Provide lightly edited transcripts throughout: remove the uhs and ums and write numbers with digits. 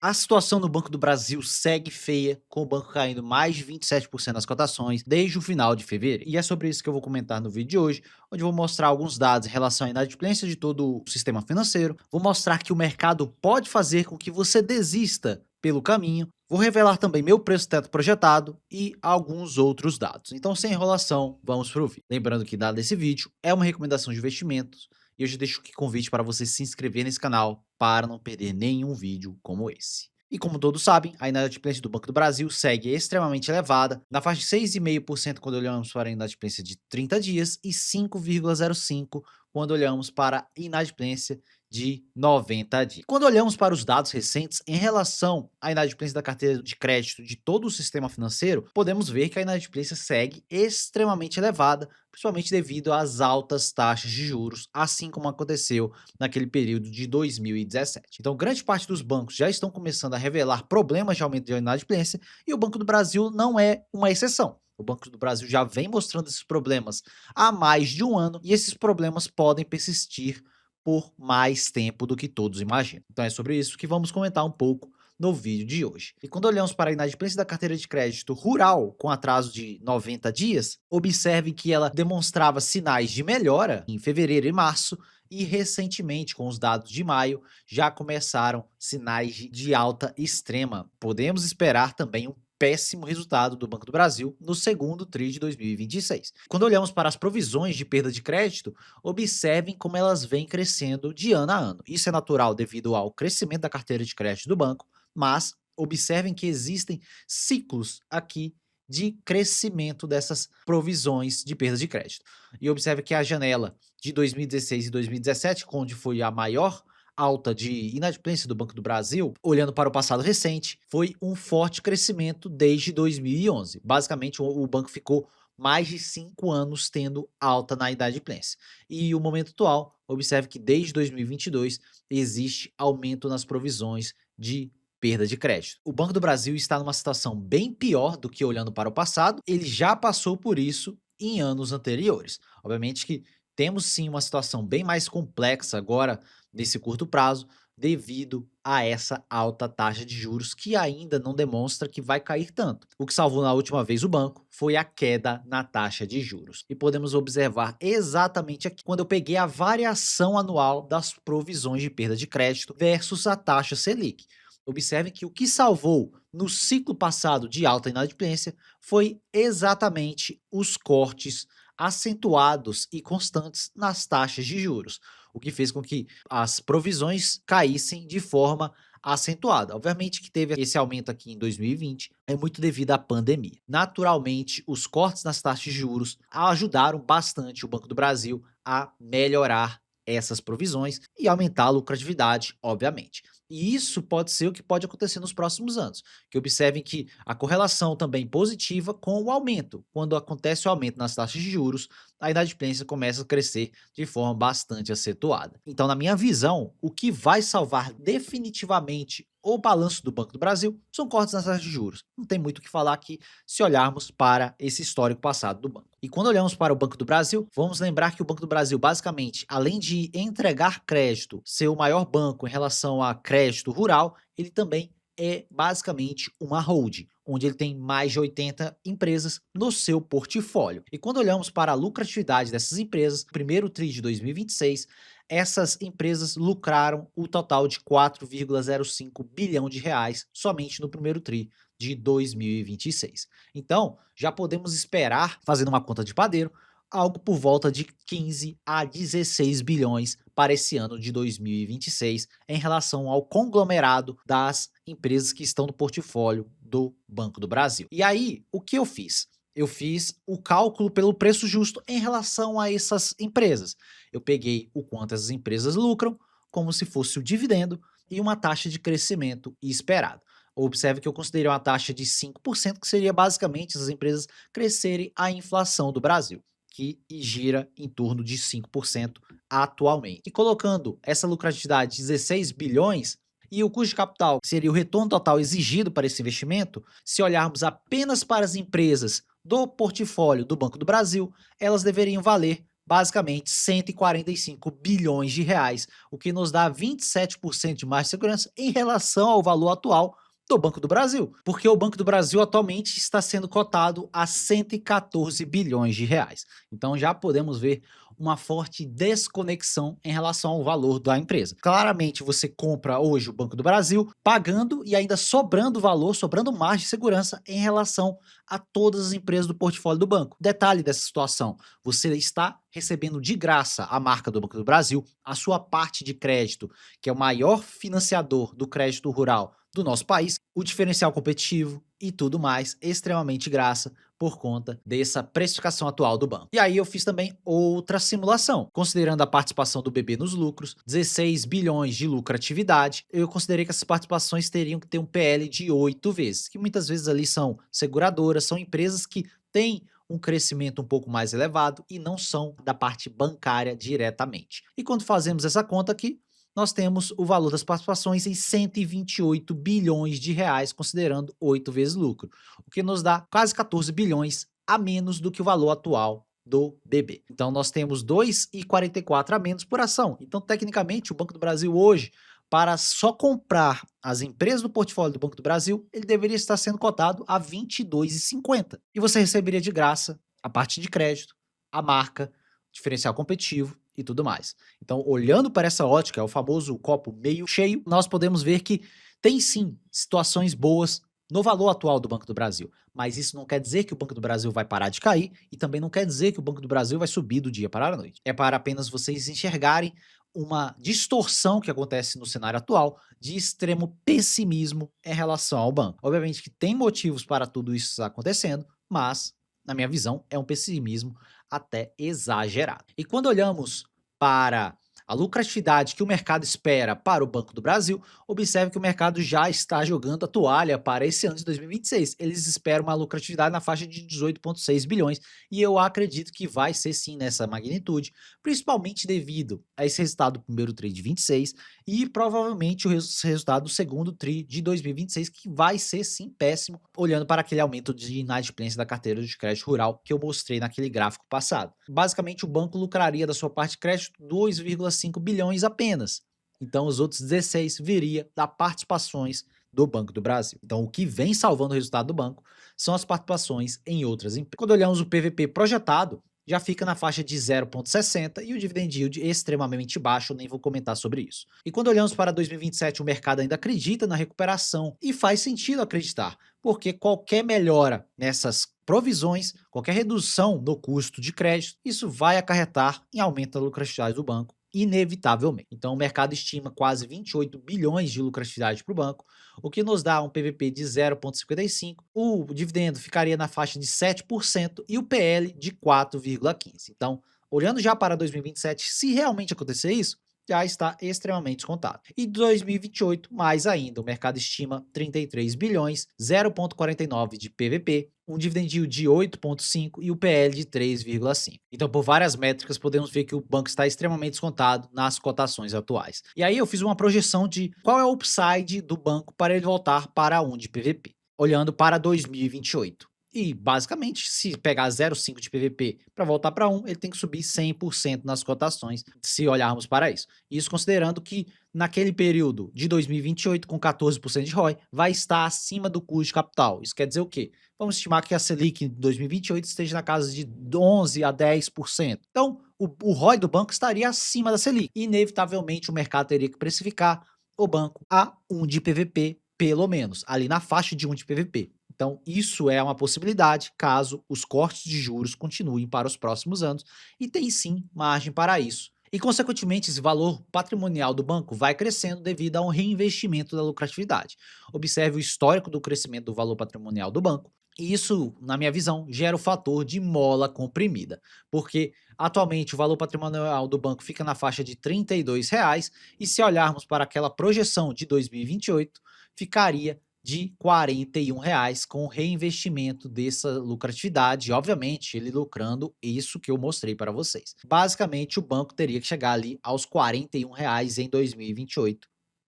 A situação no Banco do Brasil segue feia, com o banco caindo mais de 27% nas cotações desde o final de fevereiro. E é sobre isso que eu vou comentar no vídeo de hoje, onde eu vou mostrar alguns dados em relação à inadimplência de todo o sistema financeiro, vou mostrar que o mercado pode fazer com que você desista pelo caminho, vou revelar também meu preço teto projetado e alguns outros dados. Então, sem enrolação, vamos para o vídeo. Lembrando que dado esse vídeo é uma recomendação de investimentos, e eu já deixo aqui convite para você se inscrever nesse canal para não perder nenhum vídeo como esse. E como todos sabem, a inadimplência do Banco do Brasil segue extremamente elevada, na faixa de 6,5% quando olhamos para a inadimplência de 30 dias e 5,05% quando olhamos para a inadimplência de 90 dias. Quando olhamos para os dados recentes em relação à inadimplência da carteira de crédito de todo o sistema financeiro, podemos ver que a inadimplência segue extremamente elevada, principalmente devido às altas taxas de juros, assim como aconteceu naquele período de 2017. Então, grande parte dos bancos já estão começando a revelar problemas de aumento de inadimplência e o Banco do Brasil não é uma exceção. O Banco do Brasil já vem mostrando esses problemas há mais de um ano e esses problemas podem persistir por mais tempo do que todos imaginam. Então é sobre isso que vamos comentar um pouco no vídeo de hoje. E quando olhamos para a inadimplência da carteira de crédito rural com atraso de 90 dias, observe que ela demonstrava sinais de melhora em fevereiro e março, e recentemente, com os dados de maio, já começaram sinais de alta extrema. Podemos esperar também um péssimo resultado do Banco do Brasil no segundo TRI de 2026. Quando olhamos para as provisões de perda de crédito, observem como elas vêm crescendo de ano a ano. Isso é natural devido ao crescimento da carteira de crédito do banco, mas observem que existem ciclos aqui de crescimento dessas provisões de perda de crédito. E observe que a janela de 2016 e 2017, onde foi a maior alta de inadimplência do Banco do Brasil, olhando para o passado recente, foi um forte crescimento desde 2011. Basicamente, o banco ficou mais de 5 anos tendo alta na inadimplência. E o momento atual, observe que desde 2022 existe aumento nas provisões de perda de crédito. O Banco do Brasil está numa situação bem pior do que olhando para o passado, ele já passou por isso em anos anteriores. Obviamente que temos sim uma situação bem mais complexa agora nesse curto prazo, devido a essa alta taxa de juros que ainda não demonstra que vai cair tanto. O que salvou na última vez o banco foi a queda na taxa de juros. E podemos observar exatamente aqui, quando eu peguei a variação anual das provisões de perda de crédito versus a taxa Selic. Observe que o que salvou no ciclo passado de alta inadimplência foi exatamente os cortes acentuados e constantes nas taxas de juros, o que fez com que as provisões caíssem de forma acentuada. Obviamente que teve esse aumento aqui em 2020, é muito devido à pandemia. Naturalmente, os cortes nas taxas de juros ajudaram bastante o Banco do Brasil a melhorar essas provisões e aumentar a lucratividade, obviamente. E isso pode ser o que pode acontecer nos próximos anos, que observem que a correlação também positiva com o aumento. Quando acontece o aumento nas taxas de juros, a inadimplência começa a crescer de forma bastante acentuada. Então, na minha visão, o que vai salvar definitivamente o balanço do Banco do Brasil são cortes nas taxas de juros. Não tem muito o que falar aqui se olharmos para esse histórico passado do banco. E quando olhamos para o Banco do Brasil, vamos lembrar que o Banco do Brasil, basicamente, além de entregar crédito, ser o maior banco em relação a crédito rural, ele também é basicamente uma holding, onde ele tem mais de 80 empresas no seu portfólio. E quando olhamos para a lucratividade dessas empresas, primeiro TRI de 2026, essas empresas lucraram o total de 4,05 bilhão de reais somente no primeiro TRI de 2026. Então, já podemos esperar, fazendo uma conta de padeiro, algo por volta de 15 a 16 bilhões para esse ano de 2026 em relação ao conglomerado das empresas que estão no portfólio do Banco do Brasil. E aí, o que eu fiz? Eu fiz o cálculo pelo preço justo em relação a essas empresas. Eu peguei o quanto essas empresas lucram, como se fosse o dividendo e uma taxa de crescimento esperado. Observe que eu considerei uma taxa de 5%, que seria basicamente essas empresas crescerem a inflação do Brasil, que gira em torno de 5% atualmente. E colocando essa lucratividade de 16 bilhões e o custo de capital, que seria o retorno total exigido para esse investimento, se olharmos apenas para as empresas do portfólio do Banco do Brasil, elas deveriam valer basicamente 145 bilhões de reais, o que nos dá 27% de margem de segurança em relação ao valor atual do Banco do Brasil, porque o Banco do Brasil atualmente está sendo cotado a 114 bilhões de reais. Então já podemos ver uma forte desconexão em relação ao valor da empresa. Claramente você compra hoje o Banco do Brasil pagando e ainda sobrando valor, sobrando margem de segurança em relação a todas as empresas do portfólio do banco. Detalhe dessa situação, você está recebendo de graça a marca do Banco do Brasil, a sua parte de crédito, que é o maior financiador do crédito rural do nosso país, o diferencial competitivo e tudo mais, extremamente graça por conta dessa precificação atual do banco. E aí eu fiz também outra simulação, considerando a participação do BB nos lucros, 16 bilhões de lucratividade, eu considerei que essas participações teriam que ter um PL de 8 vezes, que muitas vezes ali são seguradoras, são empresas que têm um crescimento um pouco mais elevado e não são da parte bancária diretamente. E quando fazemos essa conta aqui, nós temos o valor das participações em 128 bilhões de reais, considerando 8 vezes lucro, o que nos dá quase 14 bilhões a menos do que o valor atual do BB. Então nós temos 2,44 a menos por ação. Então tecnicamente o Banco do Brasil hoje, para só comprar as empresas do portfólio do Banco do Brasil, ele deveria estar sendo cotado a 22,50. E você receberia de graça a parte de crédito, a marca, diferencial competitivo e tudo mais. Então, olhando para essa ótica, o famoso copo meio cheio, nós podemos ver que tem sim situações boas no valor atual do Banco do Brasil, mas isso não quer dizer que o Banco do Brasil vai parar de cair e também não quer dizer que o Banco do Brasil vai subir do dia para a noite. É para apenas vocês enxergarem uma distorção que acontece no cenário atual de extremo pessimismo em relação ao banco. Obviamente que tem motivos para tudo isso estar acontecendo, mas na minha visão é um pessimismo até exagerado. E quando olhamos para a lucratividade que o mercado espera para o Banco do Brasil, observe que o mercado já está jogando a toalha para esse ano de 2026. Eles esperam uma lucratividade na faixa de 18,6 bilhões e eu acredito que vai ser sim nessa magnitude, principalmente devido a esse resultado do primeiro TRI de 26 e provavelmente o resultado do segundo TRI de 2026, que vai ser sim péssimo, olhando para aquele aumento de inadimplência da carteira de crédito rural que eu mostrei naquele gráfico passado. Basicamente, o banco lucraria da sua parte de crédito 2,5 bilhões apenas. Então, os outros 16 viria da participações do Banco do Brasil. Então, o que vem salvando o resultado do banco são as participações em outras empresas. Quando olhamos o PVP projetado, já fica na faixa de 0,60 e o dividend yield extremamente baixo, nem vou comentar sobre isso. E quando olhamos para 2027, o mercado ainda acredita na recuperação e faz sentido acreditar, porque qualquer melhora nessas provisões, qualquer redução no custo de crédito, isso vai acarretar em aumento da lucratividade do banco, inevitavelmente. Então o mercado estima quase 28 bilhões de lucratividade para o banco, o que nos dá um PVP de 0,55, o dividendo ficaria na faixa de 7% e o PL de 4,15. Então, olhando já para 2027, se realmente acontecer isso, já está extremamente descontado. E 2028, mais ainda, o mercado estima 33 bilhões, 0,49 de PVP, um dividend yield de 8,5 e o PL de 3,5. Então, por várias métricas, podemos ver que o banco está extremamente descontado nas cotações atuais. E aí eu fiz uma projeção de qual é o upside do banco para ele voltar para 1 de PVP, olhando para 2028. E, basicamente, se pegar 0,5 de PVP para voltar para 1, ele tem que subir 100% nas cotações, se olharmos para isso. Isso considerando que, naquele período de 2028, com 14% de ROI, vai estar acima do custo de capital. Isso quer dizer o quê? Vamos estimar que a Selic em 2028 esteja na casa de 11% a 10%. Então, o ROI do banco estaria acima da Selic. Inevitavelmente, o mercado teria que precificar o banco a 1 de PVP, pelo menos, ali na faixa de 1 de PVP. Então, isso é uma possibilidade caso os cortes de juros continuem para os próximos anos e tem sim margem para isso. E, consequentemente, esse valor patrimonial do banco vai crescendo devido a um reinvestimento da lucratividade. Observe o histórico do crescimento do valor patrimonial do banco. E isso, na minha visão, gera o fator de mola comprimida, porque atualmente o valor patrimonial do banco fica na faixa de R$ 32,00 e se olharmos para aquela projeção de 2028, ficaria de R$ 41,00 com o reinvestimento dessa lucratividade, e obviamente ele lucrando isso que eu mostrei para vocês. Basicamente o banco teria que chegar ali aos R$ 41,00 em 2028,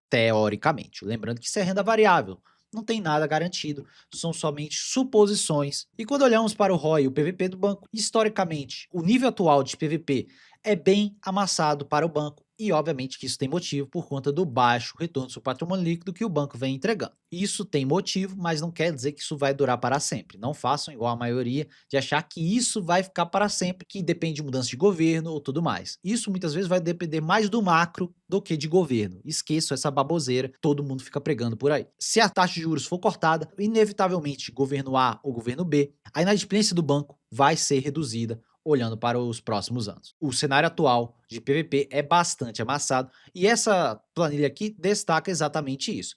teoricamente. Lembrando que isso é renda variável, não tem nada garantido, são somente suposições. E quando olhamos para o ROI e o PVP do banco, historicamente, o nível atual de PVP é bem amassado para o banco e obviamente que isso tem motivo por conta do baixo retorno do seu patrimônio líquido que o banco vem entregando. Isso tem motivo, mas não quer dizer que isso vai durar para sempre. Não façam igual a maioria de achar que isso vai ficar para sempre, que depende de mudança de governo ou tudo mais. Isso muitas vezes vai depender mais do macro do que de governo. Esqueçam essa baboseira, todo mundo fica pregando por aí. Se a taxa de juros for cortada, inevitavelmente governo A ou governo B, a inadimplência do banco vai ser reduzida olhando para os próximos anos. O cenário atual de PVP é bastante amassado e essa planilha aqui destaca exatamente isso.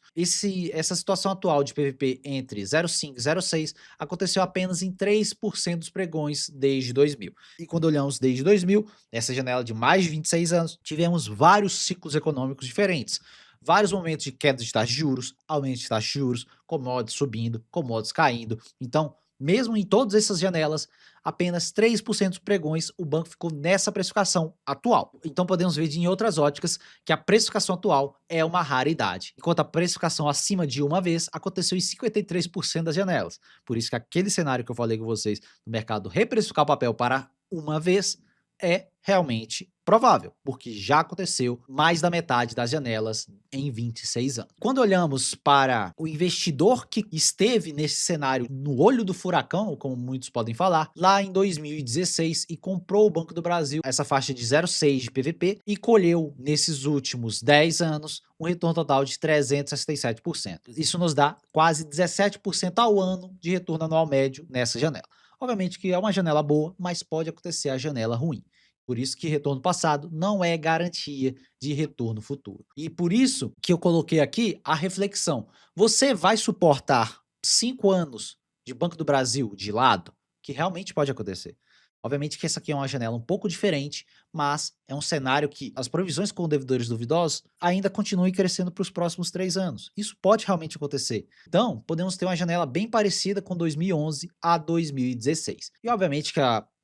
Essa situação atual de PVP entre 0,5 e 0,6 aconteceu apenas em 3% dos pregões desde 2000. E quando olhamos desde 2000, essa janela de mais de 26 anos, tivemos vários ciclos econômicos diferentes. Vários momentos de queda de taxa de juros, aumento de taxa de juros, commodities subindo, commodities caindo. Então, mesmo em todas essas janelas, apenas 3% dos pregões o banco ficou nessa precificação atual. Então podemos ver em outras óticas que a precificação atual é uma raridade, enquanto a precificação acima de uma vez aconteceu em 53% das janelas. Por isso que aquele cenário que eu falei com vocês do mercado reprecificar o papel para uma vez é realmente provável, porque já aconteceu mais da metade das janelas em 26 anos. Quando olhamos para o investidor que esteve nesse cenário no olho do furacão, como muitos podem falar, lá em 2016 e comprou o Banco do Brasil, essa faixa de 0,6 de PVP e colheu nesses últimos 10 anos um retorno total de 367%. Isso nos dá quase 17% ao ano de retorno anual médio nessa janela. Obviamente que é uma janela boa, mas pode acontecer a janela ruim. Por isso que retorno passado não é garantia de retorno futuro. E por isso que eu coloquei aqui a reflexão. Você vai suportar 5 anos de Banco do Brasil de lado? Que realmente pode acontecer. Obviamente que essa aqui é uma janela um pouco diferente, mas é um cenário que as provisões com devedores duvidosos ainda continuem crescendo para os próximos 3 anos. Isso pode realmente acontecer. Então, podemos ter uma janela bem parecida com 2011 a 2016. E obviamente que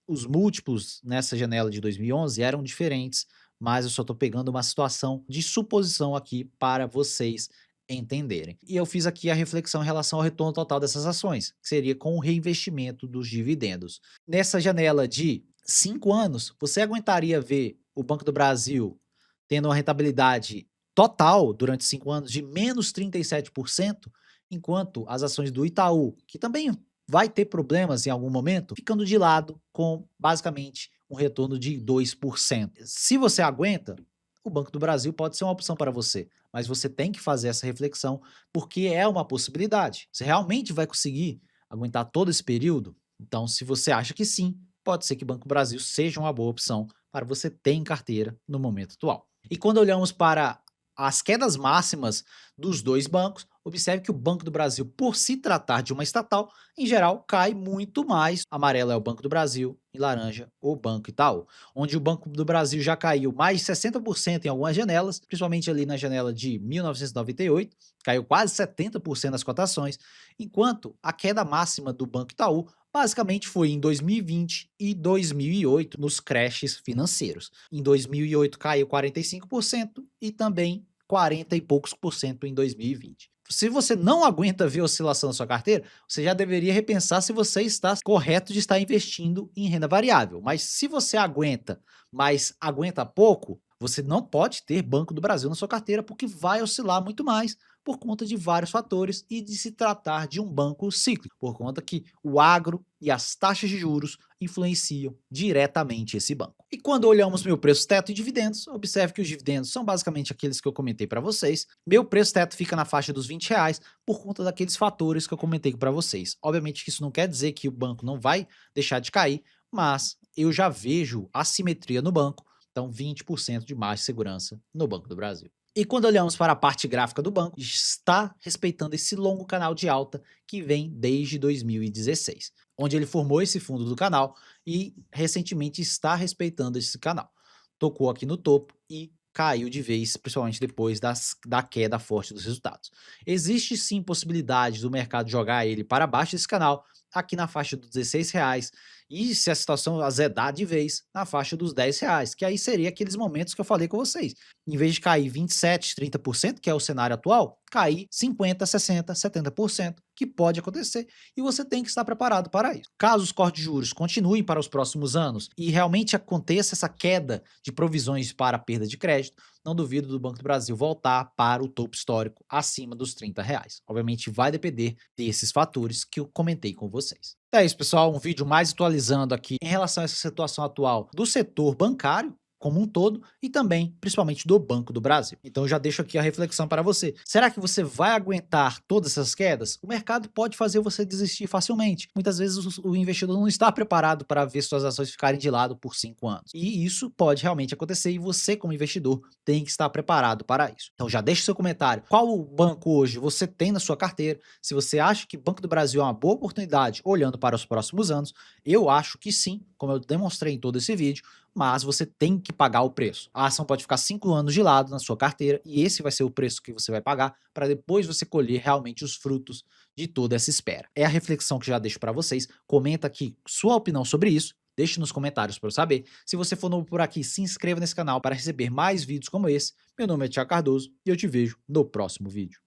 os múltiplos nessa janela de 2011 eram diferentes, mas eu só estou pegando uma situação de suposição aqui para vocês entenderem. E eu fiz aqui a reflexão em relação ao retorno total dessas ações, que seria com o reinvestimento dos dividendos. Nessa janela de 5 anos, você aguentaria ver o Banco do Brasil tendo uma rentabilidade total durante 5 anos de menos 37%, enquanto as ações do Itaú, que também vai ter problemas em algum momento, ficando de lado com basicamente um retorno de 2%. Se você aguenta, o Banco do Brasil pode ser uma opção para você, mas você tem que fazer essa reflexão porque é uma possibilidade. Você realmente vai conseguir aguentar todo esse período? Então, se você acha que sim, pode ser que o Banco do Brasil seja uma boa opção para você ter em carteira no momento atual. E quando olhamos para as quedas máximas dos dois bancos, observe que o Banco do Brasil, por se tratar de uma estatal, em geral cai muito mais. Amarelo é o Banco do Brasil e laranja o Banco Itaú, onde o Banco do Brasil já caiu mais de 60% em algumas janelas, principalmente ali na janela de 1998, caiu quase 70% das cotações, enquanto a queda máxima do Banco Itaú basicamente foi em 2020 e 2008 nos crashes financeiros. Em 2008 caiu 45% e também 40 e poucos por cento em 2020. Se você não aguenta ver oscilação na sua carteira, você já deveria repensar se você está correto de estar investindo em renda variável. Mas se você aguenta, mas aguenta pouco, você não pode ter Banco do Brasil na sua carteira porque vai oscilar muito mais por conta de vários fatores e de se tratar de um banco cíclico, por conta que o agro e as taxas de juros influenciam diretamente esse banco. E quando olhamos meu preço teto e dividendos, observe que os dividendos são basicamente aqueles que eu comentei para vocês. Meu preço teto fica na faixa dos R$ 20 por conta daqueles fatores que eu comentei para vocês. Obviamente que isso não quer dizer que o banco não vai deixar de cair, mas eu já vejo assimetria no banco, então 20% de margem de segurança no Banco do Brasil. E quando olhamos para a parte gráfica do banco, está respeitando esse longo canal de alta que vem desde 2016, onde ele formou esse fundo do canal e recentemente está respeitando esse canal. Tocou aqui no topo e caiu de vez, principalmente depois da queda forte dos resultados. Existe sim possibilidade do mercado jogar ele para baixo desse canal, aqui na faixa dos R$ 16, E se a situação azedar de vez, na faixa dos R$ 10, que aí seria aqueles momentos que eu falei com vocês. Em vez de cair 27, 30%, que é o cenário atual, cair 50, 60, 70%, que pode acontecer, e você tem que estar preparado para isso. Caso os cortes de juros continuem para os próximos anos e realmente aconteça essa queda de provisões para perda de crédito, não duvido do Banco do Brasil voltar para o topo histórico acima dos R$ 30. Obviamente vai depender desses fatores que eu comentei com vocês. É isso, pessoal, um vídeo mais atualizando aqui em relação a essa situação atual do setor bancário como um todo e também, principalmente, do Banco do Brasil. Então eu já deixo aqui a reflexão para você. Será que você vai aguentar todas essas quedas? O mercado pode fazer você desistir facilmente. Muitas vezes o investidor não está preparado para ver suas ações ficarem de lado por 5 anos. E isso pode realmente acontecer e você, como investidor, tem que estar preparado para isso. Então já deixe seu comentário. Qual banco hoje você tem na sua carteira? Se você acha que Banco do Brasil é uma boa oportunidade olhando para os próximos anos, eu acho que sim, como eu demonstrei em todo esse vídeo, mas você tem que pagar o preço. A ação pode ficar 5 anos de lado na sua carteira e esse vai ser o preço que você vai pagar para depois você colher realmente os frutos de toda essa espera. É a reflexão que já deixo para vocês. Comenta aqui sua opinião sobre isso. Deixe nos comentários para eu saber. Se você for novo por aqui, se inscreva nesse canal para receber mais vídeos como esse. Meu nome é Thiago Cardoso e eu te vejo no próximo vídeo.